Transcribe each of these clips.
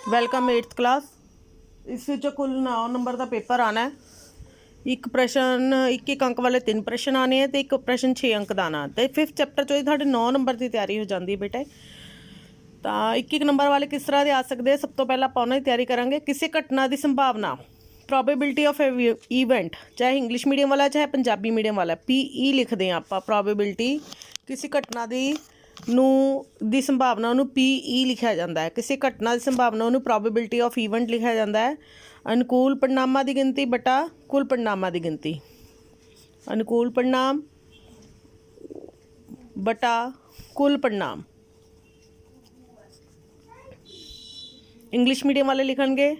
Welcome 8th class. इस कुल 9 number का पेपर आना है। एक प्रश्न एक अंक वाले 3 प्रश्न आने हैं तो एक प्रश्न 6 अंक का आना। तो 5th चैप्टर चो थोड़े 9 नंबर की तैयारी हो जाती है बेटे। तो एक नंबर वाले किस तरह के आ सकते हैं, सब तो पहले आप उन्होंने तैयारी करेंगे। किसी घटना की संभावना प्रोबेबिलिटी ऑफ ईवेंट, चाहे इंग्लिश मीडियम वाला चाहे पंजाबी मीडियम वाला, PE लिखते हैं आप। प्रोबेबिलिटी किसी घटना की संभावना उन्होंने PE लिखा जाता है। किसी घटना की संभावना उन्होंने प्रोबेबिलिटी ऑफ ईवेंट लिखा जाता है। अनुकूल परिणामों की गिनती बटा कुल परिणामों की गिनती। अनुकूल परिणाम बटा कुल परिणाम। इंग्लिश मीडियम वाले लिखेंगे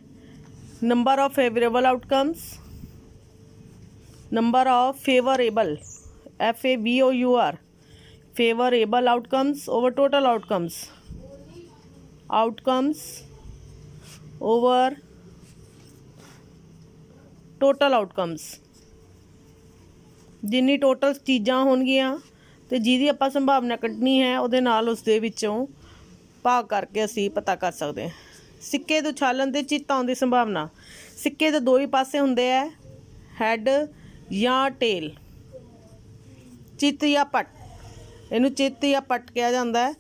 number of favourable outcomes, number of favourable FAVOUR favourable outcomes over total outcomes, outcomes over total outcomes. जिन्नी टोटल चीज़ां होणगियां ते जिहदी आपां संभावना कढनी है उहदे नाल उस दे विचों भाग करके असीं पता कर सकते हैं। सिक्के तो उछालन ते चित्त आउण दी संभावना। सिक्के दे दो ही पासे हुंदे है, हैड या टेल, चित्त या पट। इनू चित्त या पट कहा जाता है।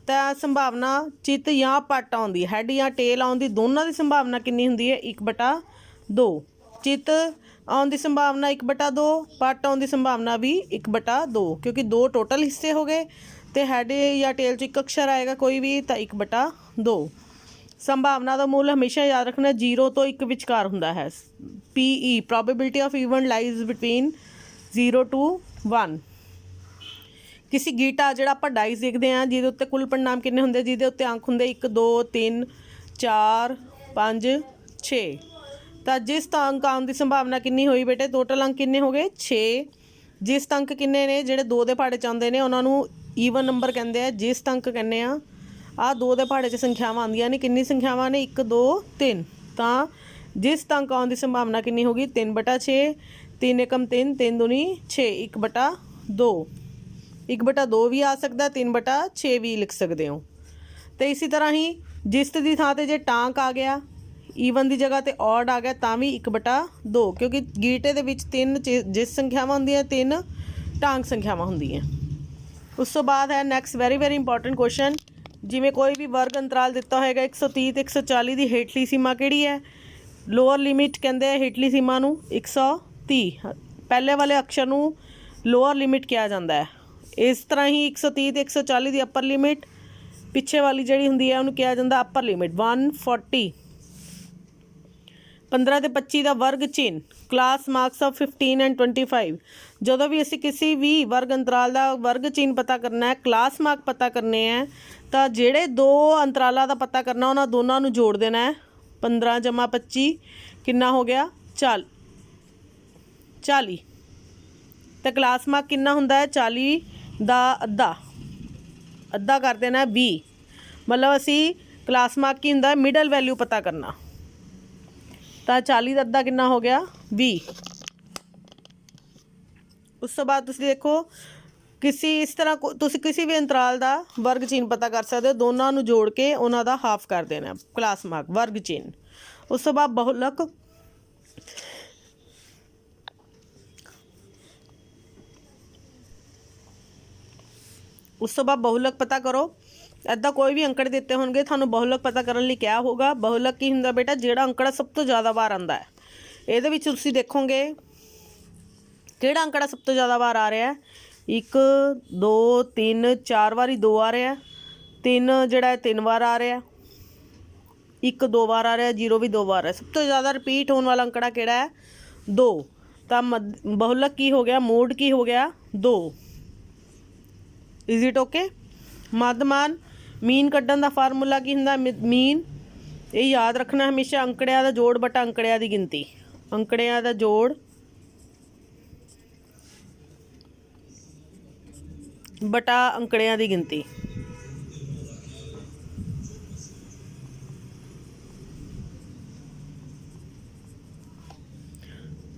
तो संभावना चित्त या पट आउंदी, हैड या टेल आउंदी, दोनों की संभावना कितनी हुंदी है 1/2। चित्त आउण की संभावना 1/2, पट आउण की संभावना भी 1/2, क्योंकि 2 टोटल हिस्से हो गए तो हैड या टेल च एक अक्षर आएगा कोई भी, तो 1/2। संभावना का मूल हमेशा याद रखना 0 तो 1 विचकार हुंदा है। PE probability of event lies between 0 to 1। किसी गीटा जो आप डाइस देखते हैं जिहदे उत्ते कुल परिणाम कितने होंगे, जिहदे उत्ते अंक होंगे 1 2 3 4 5 6। तो जिस अंक आउण की संभावना कितनी हुई बेटे, टोटल अंक कितने हो गए 6। जिस अंक कितने ने जिहड़े 2 दे पहाड़े च आउंदे ने उन्हां नूं ईवन नंबर कहते हैं। जिस अंक कहने आ 2 दे पहाड़े च संख्यावां आउंदियां ने, कितनी संख्यावां ने 1 2 3। तो जिस अंक आउण की संभावना कितनी होगी 3/6, 3 एकम 3, 3 दूनी 6, 1/2। 1/2 भी आ सकता, 3/6 भी लिख सकते हो। तो इसी तरह ही जिस की थां ते जे टांक आ गया, ईवन की जगह तो ऑड आ गया, तो भी 1/2, क्योंकि गीटे दे विच 3 जिस संख्यावां हुंदियां, 3 टांक संख्यावां हुंदियां। उस तो बाद है next very very important question. जिमें कोई भी वर्ग अंतराल दिता होएगा 130 तो 140 की हेठली सीमा किहड़ी है। लोअर लिमिट कहते हैं हेठली सीमा नूं 130। पहले वाले अक्षर नूं लोअर लिमिट कहा जाता है। इस तरह ही 130 तो 140 की अपर लिमिट, पिछे वाली जिहड़ी हुंदी है उन्होंने कहा जाता अपर लिमिट 140। 15 तो 25 का वर्ग चिन्ह, क्लास मार्क्स ऑफ 15 and 25। जो भी असी किसी भी वर्ग अंतराल का वर्ग चिन्ह पता करना है, क्लास मार्क पता करने हैं, तो जेड़े 2 अंतरालों का पता करना उन्होंने दोनों को जोड़ देना है। 15 जमा 25 कितना हो गया 40। तो क्लास मार्क कितना हुंदा है 40 का अद्धा कर देना 20। मतलब असी क्लास मार्क की हुंदा मिडल वैल्यू पता करना। तो 40 का अद्धा कितना हो गया 20। उस तो बाद तुसीं देखो किसी इस तरह तुसीं किसी भी अंतराल का वर्ग चिन्ह पता कर सकते हो, दोनों को जोड़ के उन्हों का हाफ कर देना क्लास मार्क वर्ग चिन्ह। उस तो बाद बहुलक, उस तो बाद बहुलक पता करो। इदा कोई भी अंकड़े दिते होंगे, थानू बहुलक पता करने लिए क्या होगा। बहुलक की हुंदा बेटा जिहड़ा अंकड़ा सब तो ज़्यादा बार आता है। ये तुसीं देखोगे किहड़ा अंकड़ा सब तो ज़्यादा बार आ रहा है, 1 2 3 4 बारी 2 आ रहा है, 3 जिहड़ा 3 बार आ रहा है, 1 2 बार आ रहा है, 0 भी 2 बार है। सब तो ज़्यादा रिपीट होने वाला अंकड़ा किहड़ा है 2। तो बहुलक की हो गया, मोड की हो गया 2। Is it okay. मध्यमान मीन कड्ढण दा फार्मूला की हुंदा मीन, ये याद रखना हमेशा, अंकड़ियां दा जोड़ बटा अंकड़ियां दी गिनती। अंकड़ियां दा जोड़ बटा अंकड़ियां दी गिनती।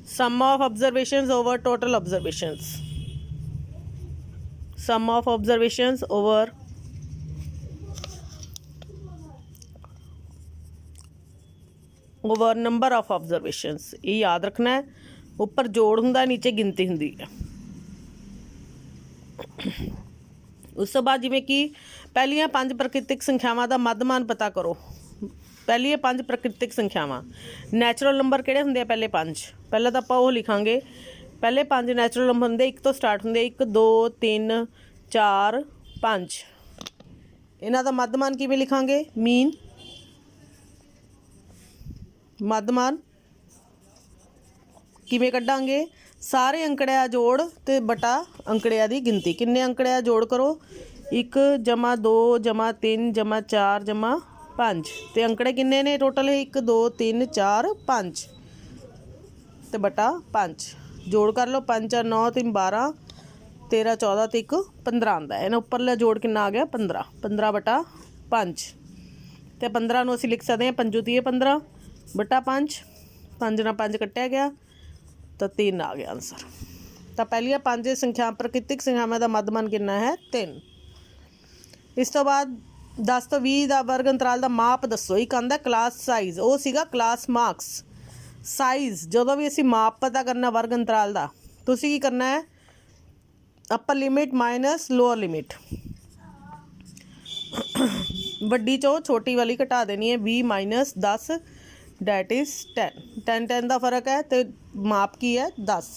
Sum of observations over total observations, sum of observations over over number of observations. ये याद रखना है, ऊपर जोड़ हुंदा, नीचे गिनती हुंदी है। उस तो बाद जिवें कि पहलियां 5 प्राकृतिक संख्यावां दा मध्यमान पता करो। पहलियां 5 प्राकृतिक संख्यावां, नैचुरल नंबर किहड़े हुंदे आ? पहले 5, पहले तो आपां ओह लिखांगे। पहले 5 नैचुरल नंबर हुंदे, 1 तो स्टार्ट हुंदे, 1 2 3 4 5। इन्हां दा मध्यमान किवें लिखांगे? मीन, मध्यमान किवें कड्डांगे? सारे अंकड़िया जोड़ ते बटा अंकड़िया दी गिनती। किन्ने अंकड़िया जोड़ करो? 1 जमा 2 जमा 3 जमा 4 जमा 5। ते अंकड़े किन्ने ने टोटल? 1 2 3 4 5 ते बटा 5। जोड़ कर लो, 5 4 9 3 12 13 14 ते 1 15 आंदा है। इन्हां उपरला जोड़ कितना आ गया? 15। 15 बटा 5 ते 15 नूं असीं लिख सकते हैं 5 3 15 बटा 5। 5 नाल 5 कट्टिया गया तो 3 आ गया आंसर। तो पहलियां 5 संख्या प्राकृतिक संख्यावां दा मध्यमान कितना है? 3। इस तो बाद 10 तो 20 का वर्ग अंतराल का माप दसो। एक आंदा क्लास साइज़, वो सीगा क्लास मार्क्स। साइज़ जो भी असीं माप पता करना वर्ग अंतराल का, तुसीं की करना है? Upper limit minus lower limit, वड्डी चो छोटी वाली घटा देनी है। 20 माइनस 10 डैट इज़ 10। 10 का फर्क है तो माप की है 10।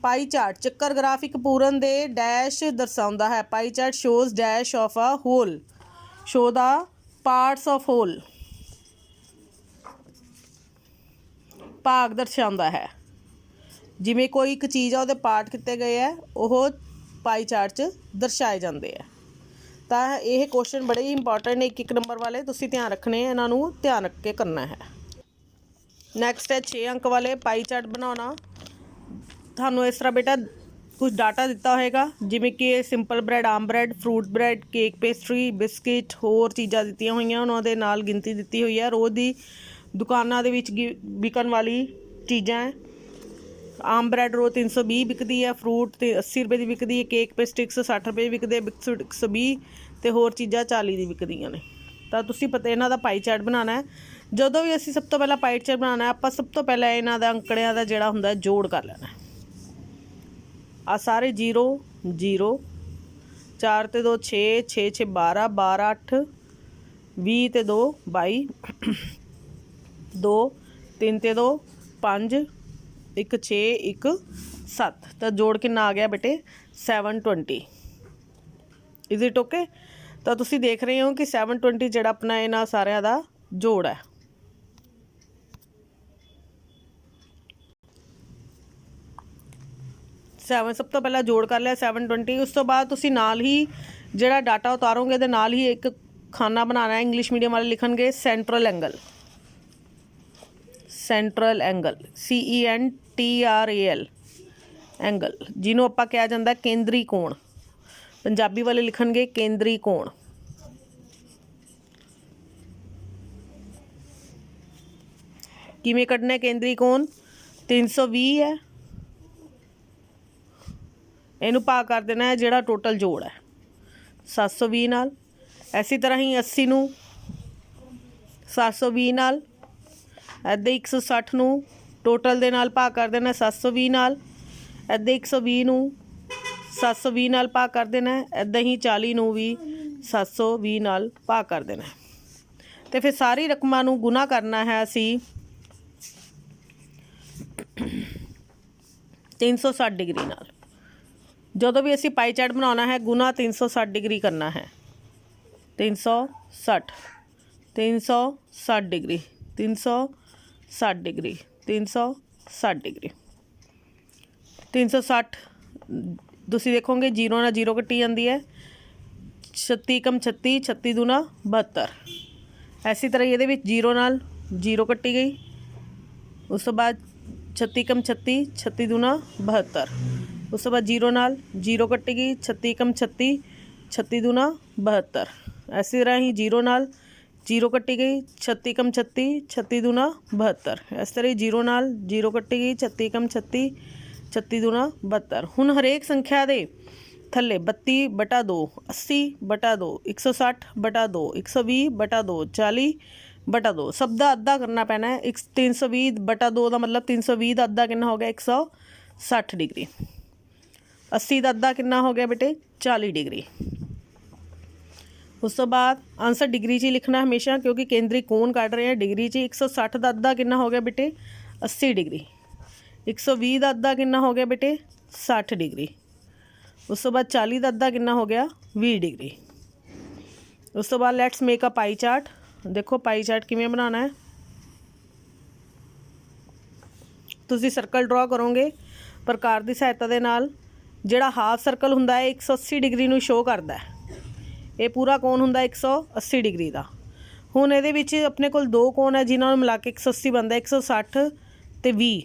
पाई चार्ट, चक्कर ग्राफ एक पूਰਨ दे डैश दर्शाता है। Pie chart shows dash of a whole, show the parts of whole, भाग दर्शाता है। जिमें कोई एक चीज़ है, वो पार्ट किते गए है, वो पाई चार्ट च दर्शाए जाते हैं। तो यह क्वेश्चन बड़े ही इंपॉर्टेंट ने, 1 नंबर वाले, तुसीं ध्यान रखने, इन्हों ध्यान रख के करना है। नैक्सट है 6 अंक वाले पाई चार्ट बनाना। थानू इस तरह बेटा कुछ डाटा दिता होएगा, जिमें कि सिंपल ब्रैड, आम bread, fruit bread, cake pastry, biscuit, होर चीज़ां दित्तियां होईयां, उन्हां दे नाल गिनती दित्ती हुई है। रोज़ दी दुकानां दे विच विकन वाली चीज़ां है। आम ब्रैड रोज़ 320 बिकती है, फ्रूट तो 80 रुपये की बिकती है, केक पेस्ट्रिक्स 60 रुपये बिकते, बिस्कुट 120 तो होर चीज़ां 40 की बिकदियां ने। तो तुसीं पता इन्हां दा पाई चार्ट बनाना है। जदों भी असीं सब तो पहला पाई चार्ट बनाना है, आपां सब तो पहला इन्हां दा अंकड़ियां दा जिहड़ा हुंदा जोड़ कर लेना है। आ सारे 0 0, 4 ते 2 6, 6 6 12, 12 8, 20 ते 2 22, 2 3 ते 2 5, 1 6 1 7। तो जोड़ कितना आ गया बेटे? 720। Is it okay? तो तुसीं देख रहे हो कि 720 जिहड़ा अपना इन्हां सारिਆਂ ਦਾ जोड़ है। सब तो पहला जोड़ कर लिया 720। उस तो बाद तुसीं नाल ही जिहड़ा डाटा उतारोगे तो नाल ही एक खाना बनाना है। इंग्लिश मीडियम वाले लिखणगे central angle, central angle CENTRAL angle, जिन्हों आपां कहा जाता केंद्री कोण। पंजाबी वाले लिखणगे केंद्री कोण। किवें कढना है केंद्री कोण? 320 है, इनू भाग कर देना है जिहड़ा टोटल जोड़ है 720 नाल। इसी तरह ही 80 नूं 720 नाल, इदां 160 नूं टोटल दे नाल भाग कर देना 720 नाल, इदां 120 नूं 720 नाल भाग कर देना है, इदां ही 40 नूं भी 720 नाल भाग कर देना है। तो फिर सारी रकमां नूं गुना करना है असी 360 डिग्री नाल। जो भी असी पाई चार्ट बनाना है गुना 360 डिग्री करना है। 360 360 डिग्री 360 डिग्री 360 डिग्री 360। तुसीं देखोगे 0 नाल 0 कट्टी जाती है। 36 कम 36, 36 दूना 72। इसी तरह ये 0 नाल 0 कट्टी गई। उस तो बाद 36 कम 36, 36 दूना 72। उस तो बाद 0 नाल 0 कट्टी गई। 36 कम 36, 36 दूना 72। इसी तरह ही 0 नाल 0 कट्टी गई। 36 कम 36, 36 दूना 72। इस तरह 0 नाल 0 कट्टी गई। 36 कम 36, 36 दूना 72। हुण हरेक संख्या दे थले 32 बटा 2, 80 बटा 2, 160 बटा 2, 120 बटा 2, 40 बटा 2 सब का अद्धा करना पैना है। 320 बटा 2 का मतलब 320 का अद्धा कितना हो गया 160 डिग्री। 80 का अद्धा कितना हो गया बेटे 40 डिग्री। उस तो बाद आंसर डिग्री च ही लिखना हमेशा, क्योंकि केंद्री कोण कढ़ रहे हैं डिग्री च। 160 का अद्धा कितना हो गया बेटे 80 डिग्री। 120 का अद्धा कितना हो गया बेटे 60 डिग्री। उस तो बाद 40 का अद्धा कितना हो गया 20 डिग्री। उस तो बाद let's make a pie chart. देखो पाई चार्ट किवें बनाना है। तुसी सर्कल ड्रॉ करोगे प्रकार की सहायता दे नाल। जिहड़ा हाफ सर्कल हुंदा है 180 डिग्री नूं शो करदा है। ये पूरा कोण हुंदा 180 डिग्री का। हुण इहदे विच अपने कोल दो कोण है जिन्हां नूं मिला के 180 बनदा 160 ते 20।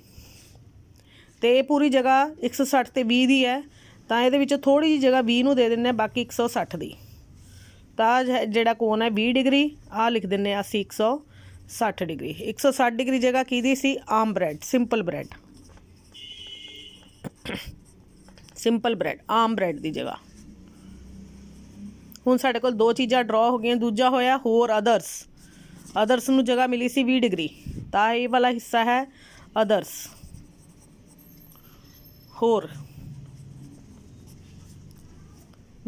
तो ये पूरी जगह 160 ते 20 दी है, तो ये थोड़ी जी जगह 20 नूं दे दिंदे बाकी 160 दी। तो जिहड़ा कोण है 20 डिग्री आ लिख दिंदे असीं 160 डिग्री। 160 डिग्री जगह किहदी सी आम bread simple bread. Simple bread आम ब्रैड की जगह। हुण साडे कोल दो चीज़ां ड्रॉ हो गई। दूजा होया होर अदर्स। अदर्स नूं जगह मिली सी 20 डिग्री, तो ये वाला हिस्सा है अदर्स होर।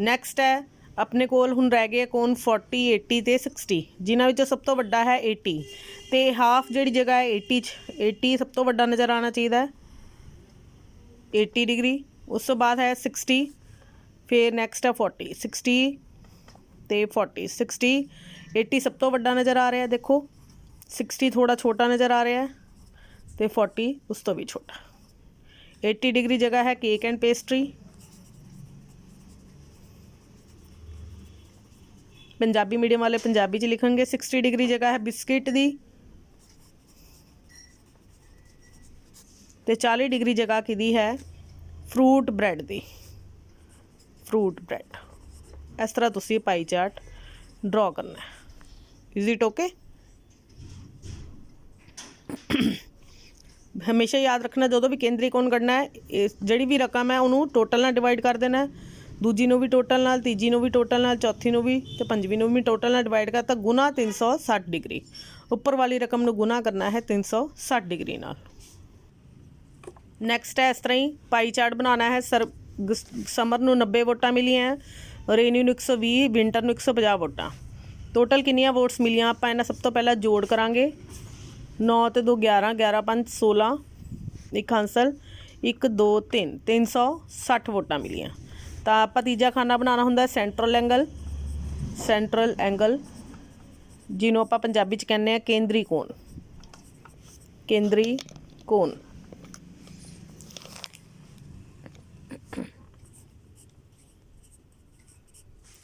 नैक्सट है अपने कोल हुण रह गए कोण 40 80 ते 60, जिन्हां विचों सब तो वड्डा है 80। तो हाफ जिहड़ी जगह है 80 सब तो वड्डा नज़र आना चाहिए 80 डिग्री। उस तो बाद है 60, फिर नैक्सट है 40 60 ते 40 60। 80 सब तो वड्डा नज़र आ रहा है, देखो 60 थोड़ा छोटा नज़र आ रहा है, तो 40 उस तो भी छोटा। 80 डिग्री जगह है cake and pastry. Punjabi medium वाले पंजाबी च लिखेंगे। 60 डिग्री जगह है बिस्किट दी, तो 40 डिग्री जगह किहदी है फ्रूट ब्रैड दी। फ्रूट ब्रैड इस तरह तुसी पाई चार्ट ड्रॉ करना है। Is it okay? हमेशा याद रखना जो भी केंद्री कोण कढ़ना है जिहड़ी भी रकम है उन्होंने टोटल नाल डिवाइड कर देना है। दूजी नूं भी टोटल नाल, तीजी नूं भी टोटल नाल, चौथी नूं भी ते पंजवीं नूं भी टोटल नाल डिवाइड करता गुना 360 डिग्री। उपर वाली रकम नूं गुना करना है 360 डिग्री नाल। नैक्सट है इस तरह ही पाई चार्ट बनाना है। समर नूं 90 वोटां मिलियां, रेनी नूं 120, विंटर नूं 150 वोटां। टोटल कितनियां वोट्स मिलियां आपां इन्हां सब तो पहला जोड़ करांगे। 9 ते 2 11, 11 5 16, एक हांसल 1 2 3 360 वोटां मिलियां। तो आपां तीजा खाना बनाना हुंदा सेंट्रल एंगल। सेंट्रल एंगल जिन्हों आपां पंजाबी च कहने आ केंद्री कोण। केंद्री कोण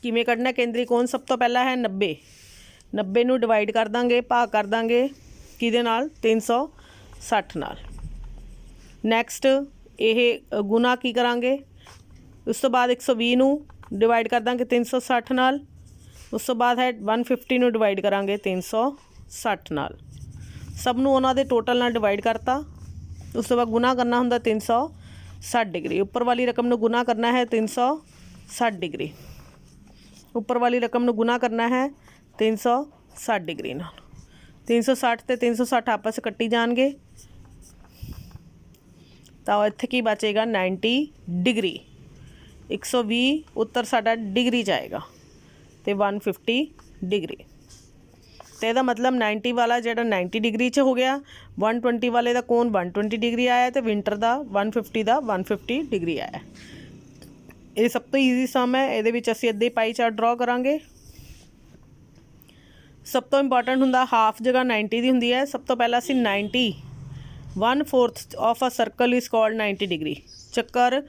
किवें कढ़ना केंद्री कोण? सब तो पहला है 90। 90 नूं डिवाइड कर देंगे, भाग कर देंगे किहदे नाल 360 नाल। नैक्सट ये गुना की करांगे। उस तो बाद 120 नूं डिवाइड कर देंगे 360 नाल। उस तो बाद है 150 नूं डिवाइड करांगे 360 नाल। सब नूं उन्हां दे टोटल नाल डिवाइड करता। उस तो बाद गुना करना हुंदा 360 डिग्री। उपर वाली रकम नूं गुना करना है 360 डिग्री। उपर वाली रकम नूं गुना करना है 360 डिग्री नाल। 360 ते 360 आपस कट्टी जाएंगे, तो इत्थे की बचेगा 90 डिग्री। 120 उत्तर साडा डिग्री जाएगा, तो 150 डिग्री। तो यदा मतलब 90 वाला जो 90 डिग्री च हो गया, 120 वाले का कोण 120 डिग्री आया, तो विंटर का 150 का 150 डिग्री आया। ये सब तो ईजी सम है। ये असीं इदां ही पाई चार्ट ड्रॉ करांगे। सब तो इंपॉर्टेंट हुंदा हाफ जगह 90 की हुंदी है। सब तो पहला असीं 90 1/4 of a circle is called 90 degree. चक्कर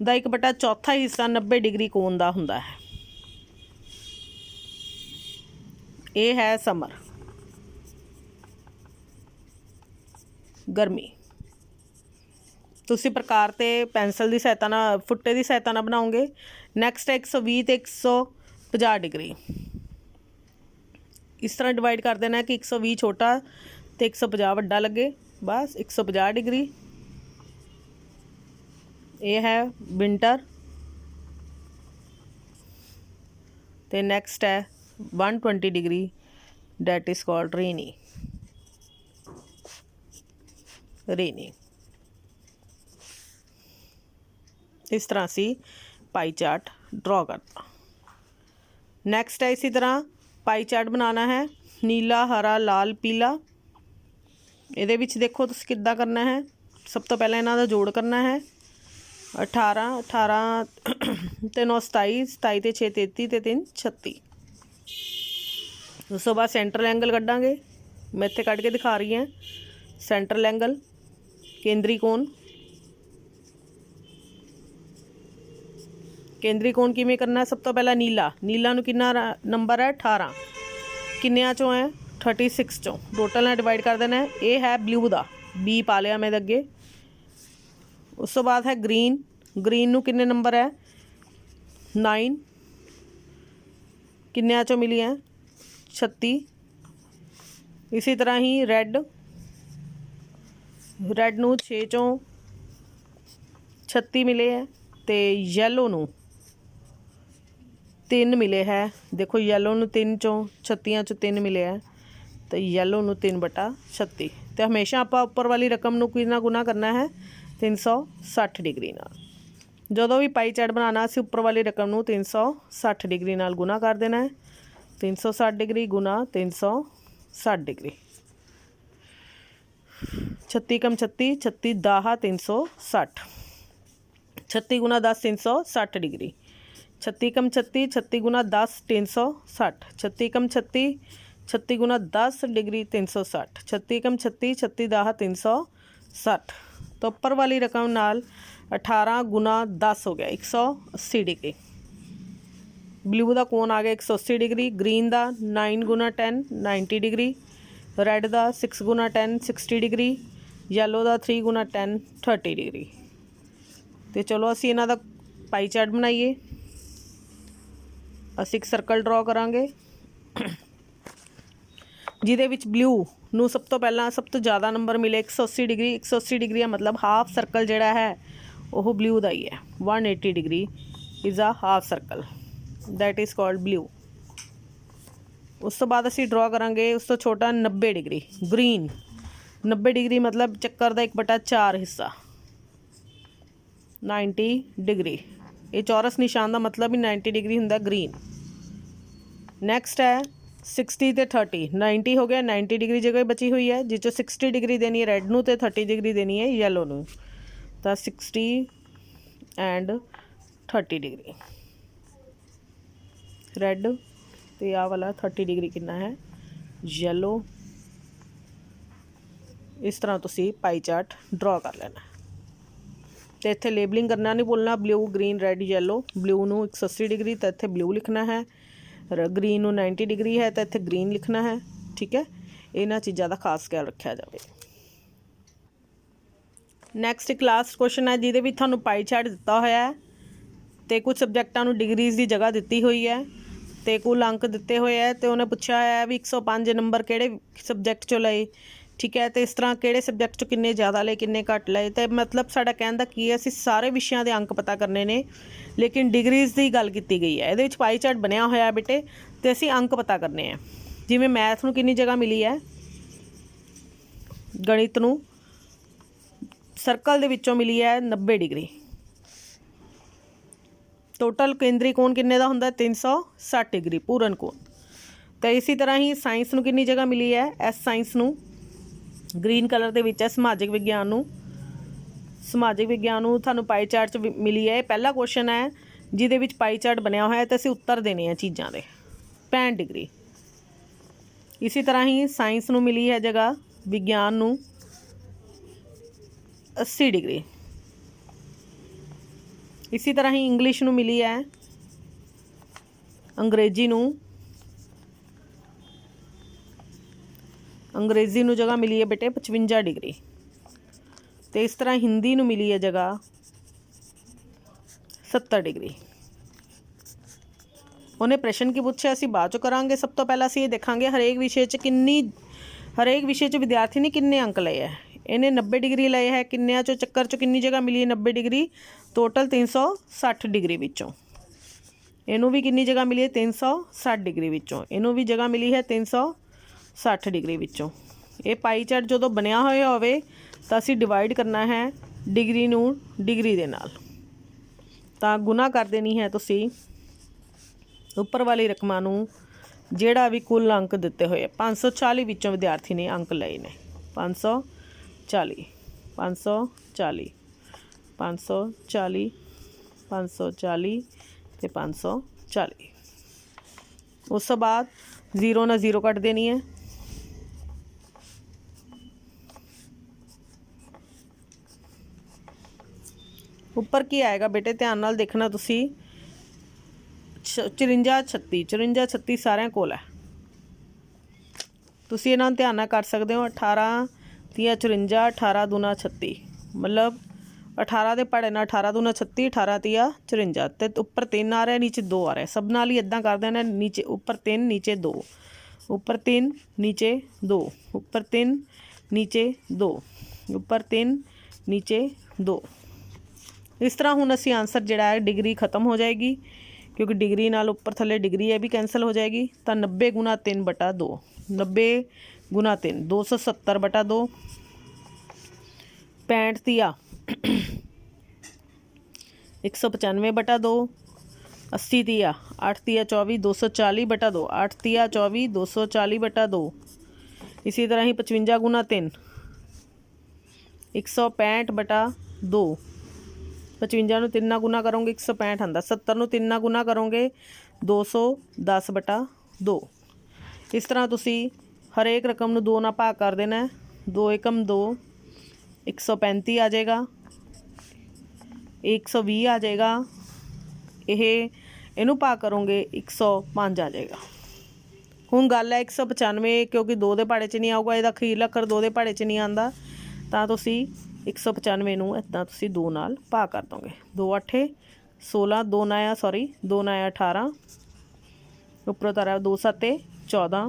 दा 1/4 हिस्सा 90 डिग्री कोण दा हुंदा है। ये है समर गर्मी। तुसी प्रकार ते पेंसिल की सहायता नाल फुट्टे की सहायता नाल बनाओगे। नैक्सट है 120 ते 150 डिग्री। इस तरह डिवाइड कर देना है कि 120 छोटा तो 150 वड्डा लगे, बस 150 डिग्री। ये है विंटर। तो नैक्सट है 120 degree that is called rainy. Rainy. इस तरह से पाई चार्ट ड्रॉ करता। नैक्सट है इसी तरह पाई चार्ट बनाना है, नीला हरा लाल पीला। ये देखो तुसीं किद्दां करना है। सब तो पहले इन्हां दा जोड़ करना है। 18 18 ते 9 27 27 ते 6 33 ते 3 36। उस तो बाद सेंट्रल एंगल कड्डांगे। मैं इत्थे कड्ढ के दिखा रही हैं। सेंट्रल एंगल, केंद्री कोण। केंद्री कोण किवें करना है? सब तो पहला नीला, नीला नूं कितना नंबर है? 18। किन्नियां चों है? 36 चों। टोटल नाल डिवाइड कर देना है। ये है ब्लू दा, बी पा लिया मैं अगे। उस तो बाद है ग्रीन, ग्रीन नूं किन्ने नंबर है? 9। किन्नियां चों मिली है? 36। इसी तरह ही रैड, रैड नूं 6 चों 36 मिले है। तो येलो नूं 3 मिले है। देखो येलो नूं 3 चों 36 चों 3 मिले है। तो येलो नूं 3/36। तो हमेशा आप उपर वाली रकम नूं कितना गुना करना है? 360 डिग्री नाल। जदों भी पाई चार्ट बनाना असीं उपर वाली रकम नूं 360 डिग्री नाल गुना कर देना है। 360 डिग्री गुना 360 डिग्री। 36 कम 36, 36 10 360। 36 गुना 10 360 डिग्री। 36 कम 36, 36 गुना 10 360। 36 कम 36, 36 गुना 10 डिग्री 360। 36 कम 36, 36 10 360। तो उपर वाली रकम नाल 18 गुना 10 हो गया 180 डिग्री। ब्लू का कोण आ गया 180 डिग्री। ग्रीन का 9 गुना 10 90 डिग्री। रैड का 6 गुना 10 60 डिग्री। येलो का 3 गुना 10 30 डिग्री। तो चलो असी इन्हां दा पाई चार्ट बनाइए। असी एक सर्कल ड्रॉ करांगे जिहदे विच ब्लू नूं सब तो पहला सब तो ज़्यादा नंबर मिले 180 डिग्री। 180 डिग्री का मतलब हाफ सर्कल जिहड़ा है वह ब्लू का ही है। 180 degree is a half circle, that is called blue. उस तो बाद असी ड्रॉ करांगे उस तो छोटा 90 डिग्री ग्रीन। 90 डिग्री मतलब चक्कर का 1/4 हिस्सा 90 डिग्री। ये चौरस निशान का मतलब ही 90 डिग्री हुंदा ग्रीन। नैक्सट है 60 ते 30। 90 हो गया, 90 डिग्री जगह बची हुई है जिस 60 डिग्री देनी है रैड नूं ते 30 डिग्री देनी है येलो नूं। तो 60 एंड 30 डिग्री रैड तो आ वाला 30 डिग्री कितना है येलो। इस तरह तुसी पाई चार्ट ड्रॉ कर लेना। तो इत्थे लेबलिंग करना नहीं बोलना blue green red yellow. Blue नूं 180 डिग्री तो इत्थे ब्लू लिखना है। ग्रीन नूं 90 डिग्री है तो इत्थे ग्रीन लिखना है। ठीक है, इन्हां चीज़ों का खास ख्याल रखा जाए। नैक्सट एक लास्ट क्वेश्चन है जिहदे विच तुहानूं पाई चार्ट दिता होया है तो कुछ सबजैक्टां नूं डिग्रीज़ की जगह दी हुई है तो कुल अंक दिते हुए है। तो उन्हें पूछा है भी 105 नंबर किहड़े सबजैक्ट चों लए। ठीक है, तो इस तरह किहड़े सबजैक्ट चों किन्ने ज़्यादा लए किन्ने घट लए। तो मतलब साडा कहण दा की है असीं सारे विषयां दे अंक पता करने ने लेकिन डिग्रीज़ की गल की गई है। इहदे विच पाई चार्ट बनिया होया बेटे तो असीं अंक पता करने हैं। जिवें मैथ नूं किन्नी जगह मिली है, गणित नूं सर्कल दे विचों मिली है 90 डिग्री। टोटल केंद्री कोण किन्ने दा हुंदा 360 डिग्री पूਰਨ कोण। तो इसी तरह ही साइंस नूं किन्नी जगह मिली है, एस साइंस नूं ग्रीन कलर दे विच है। समाजिक विग्यान नूं तुहानूं पाई चार्ट च मिली है। पहला क्वेश्चन है जिहदे विच पाई चार्ट बनिया होया तो असीं उत्तर देने हैं चीज़ां दे 65 डिग्री। इसी तरह ही साइंस नूं मिली है जगह, विज्ञान नूं 80 डिग्री। इसी तरह ही इंग्लिश नूं मिली है, अंग्रेजी नूं जगह मिली है बेटे 55 डिग्री। तो इस तरह हिंदी नूं मिली है जगह 70 डिग्री। उन्हें प्रश्न की पूछा असीं बाद चों करांगे। सब तो पहला असीं ये देखांगे हरेक विषय च विद्यार्थी ने किन्ने अंक लए है। इन्हें 90 डिग्री लए है, किन्नियां चों चक्कर चों किन्नी जगह मिली है 90 डिग्री टोटल 360 डिग्री विचों। इनू भी किन्नी जगह मिली है 360 डिग्री विचों। इनू भी जगह मिली है 360 60 डिग्री विचों। ये पाई चार्ट जो बनया होया होवे तां असीं डिवाइड करना है डिग्री नूं डिग्री दे नाल। तां गुना कर देनी है तुसीं उपर वाली रकमां नूं जिहड़ा भी कुल अंक दिते होए 540 विचों विद्यार्थी ने अंक लए ने 540 540 540 540 ते 540। उस तो बाद 0 ना 0 कट देनी है। उपर की आएगा बेटे ध्यान नाल देखना तुसी 54 36 54 36 सारिਆਂ ਕੋਲ है। तुसी इन्हां नूं ध्यान नाल कर सकते हो 18 3 54 18 दूना 36 मतलब 18 ਦੇ ਪਹਾੜੇ ਨਾਲ 18 दूना 36 18 3 54 ਤੇ ਉੱਪਰ 3 ਆ ਰਿਹਾ ਨੀਚੇ 2 ਆ ਰਿਹਾ। ਸਭ ਨਾਲ ਹੀ ਇਦਾਂ ਕਰਦੇ ਨੇ नीचे ऊपर 3 नीचे 2 ऊपर 3 नीचे 2 ऊपर 3 नीचे 2 ऊपर 3 नीचे 2। इस तरह हुण असीं आंसर जिहड़ा है डिग्री खत्म हो जाएगी क्योंकि डिग्री नाल उपर थले डिग्री है भी कैंसल हो जाएगी। तो 90 गुना 3 बटा 2 90 गुना 3 270 बटा 2 65 तिया 195 बटा 2 80 तिया 8 तिया 24 240 बटा 2 8 तिया 24 240 बटा 2। इसी तरह ही 55 गुना 3 165 बटा 2 55 ਨੂੰ 3 ਨਾਲ ਗੁਣਾ ਕਰੋਗੇ 165 ਆਉਂਦਾ 70 ਨੂੰ 3 ਨਾਲ ਗੁਣਾ ਕਰੋਗੇ 210 ਬਟਾ 2। ਇਸ ਤਰ੍ਹਾਂ ਤੁਸੀਂ ਹਰੇਕ ਰਕਮ ਨੂੰ 2 ਨਾਲ ਭਾਗ ਕਰ ਦੇਣਾ ਹੈ। 2 ਏਕਮ 2 135 ਆ ਜਾਏਗਾ 120 ਆ ਜਾਏਗਾ ਇਹਨੂੰ ਭਾਗ ਕਰੋਗੇ 105 ਆ ਜਾਏਗਾ। ਹੁਣ ਗੱਲ ਹੈ 195 ਕਿਉਂਕਿ 2 ਦੇ ਪਹਾੜੇ 'ਚ ਨਹੀਂ ਆਊਗਾ ਇਹਦਾ ਅਖੀਰਲਾ ਅੱਖਰ 2 ਦੇ ਪਹਾੜੇ 'ਚ ਨਹੀਂ ਆਉਂਦਾ ਤਾਂ ਤੁਸੀਂ 195 ਨੂੰ ਇੱਦਾਂ ਤੁਸੀਂ 2 ਨਾਲ ਭਾਗ ਕਰ ਦੋਗੇ 2 8 16 2 9 ਸੌਰੀ 2 9 18 ਉੱਪਰੋਂ ਤਾਰਾ 2 7 14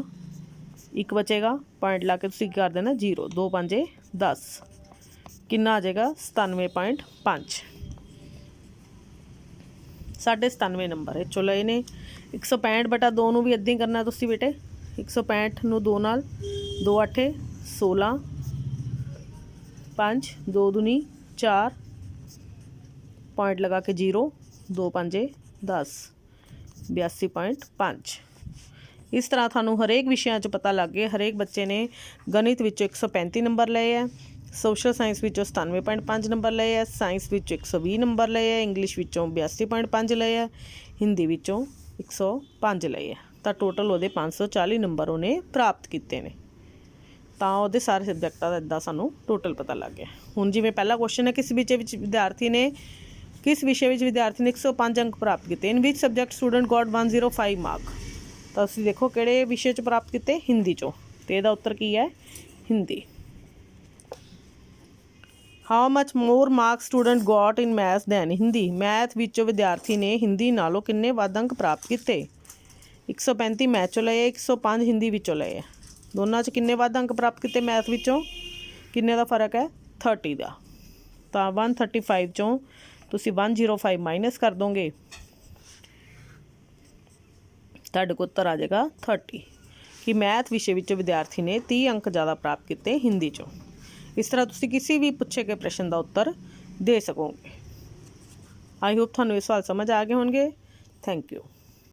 ਇੱਕ ਬਚੇਗਾ ਪੁਆਇੰਟ ਲਾ ਕੇ ਤੁਸੀਂ ਕਰ ਦੇਣਾ 0 2 5 10 ਕਿੰਨਾ ਆ ਜਾਏਗਾ 97.5 97 ਨੰਬਰ ਇਹ ਚਲੋ ਇਹਨੇ 165 ਬਟਾ 2 ਨੂੰ ਵੀ ਇੱਦਾਂ ਹੀ ਕਰਨਾ ਤੁਸੀਂ ਬੇਟੇ 165 ਨੂੰ 2 ਨਾਲ 2 8 16 5 2 दूनी 4 पॉइंट लगा के 0 2 5 10 82.5। इस तरह थानू हरेक विषयां च पता लग गया। हरेक बच्चे ने गणित विचों 135 नंबर लए है, सोशल साइंस विचों 97.5 नंबर लए है, साइंस विचों 120 नंबर लए है, इंग्लिश विचों 82.5 लए है, हिंदी विचों 105 लए है। तो टोटल वो 540 नंबर उन्हें प्राप्त किए हैं। ਤਾਂ ਉਹਦੇ ਸਾਰੇ ਸਬਜੈਕਟਾਂ ਦਾ ਇੱਦਾਂ ਸਾਨੂੰ ਟੋਟਲ ਪਤਾ ਲੱਗ ਗਿਆ। ਹੁਣ ਜਿਵੇਂ ਪਹਿਲਾ ਕੁਐਸਚਨ ਹੈ ਕਿਸ ਵਿਸ਼ੇ ਵਿੱਚ ਵਿਦਿਆਰਥੀ ਨੇ 105 ਅੰਕ ਪ੍ਰਾਪਤ ਕੀਤੇ। ਇਨ ਵਿਚ ਸਬਜੈਕਟ ਸਟੂਡੈਂਟ ਗੋਟ 105 ਮਾਰਕ। ਤਾਂ ਅਸੀਂ ਦੇਖੋ ਕਿਹੜੇ ਵਿਸ਼ੇ 'ਚ ਪ੍ਰਾਪਤ ਕੀਤੇ ਹਿੰਦੀ 'ਚੋਂ ਅਤੇ ਇਹਦਾ ਉੱਤਰ ਕੀ ਹੈ Hindi. How much more marks student got in math than Hindi. Math ਵਿੱਚੋਂ ਵਿਦਿਆਰਥੀ ਨੇ ਹਿੰਦੀ ਨਾਲੋਂ ਕਿੰਨੇ ਵੱਧ ਅੰਕ ਪ੍ਰਾਪਤ ਕੀਤੇ। 135 ਮੈਥ 'ਚੋਂ ਲਏ 105 ਹਿੰਦੀ ਵਿੱਚੋਂ ਲਏ। ਦੋਨਾਂ 'ਚ ਕਿੰਨੇ ਵੱਧ ਅੰਕ ਪ੍ਰਾਪਤ ਕੀਤੇ ਮੈਥ ਵਿੱਚੋਂ ਕਿੰਨੇ ਦਾ ਫਰਕ ਹੈ 30 ਦਾ। ਤਾਂ 135 ਚੋਂ ਤੁਸੀਂ 105 ਮਾਈਨਸ ਕਰ ਦੋਗੇ ਤੁਹਾਡੇ ਕੋਲ ਉੱਤਰ ਆ ਜਾਏਗਾ 30 ਕਿ ਮੈਥ ਵਿਸ਼ੇ ਵਿੱਚ ਵਿਦਿਆਰਥੀ ਨੇ 30 ਅੰਕ ਜ਼ਿਆਦਾ ਪ੍ਰਾਪਤ ਕੀਤੇ ਹਿੰਦੀ 'ਚੋਂ। ਇਸ ਤਰ੍ਹਾਂ ਤੁਸੀਂ ਕਿਸੇ ਵੀ ਪੁੱਛੇ ਗਏ ਪ੍ਰਸ਼ਨ ਦਾ ਉੱਤਰ ਦੇ ਸਕੋਗੇ। ਆਈ ਹੋਪ ਤੁਹਾਨੂੰ ਇਹ ਸਵਾਲ ਸਮਝ ਆ ਗਏ ਹੋਣਗੇ। Thank you.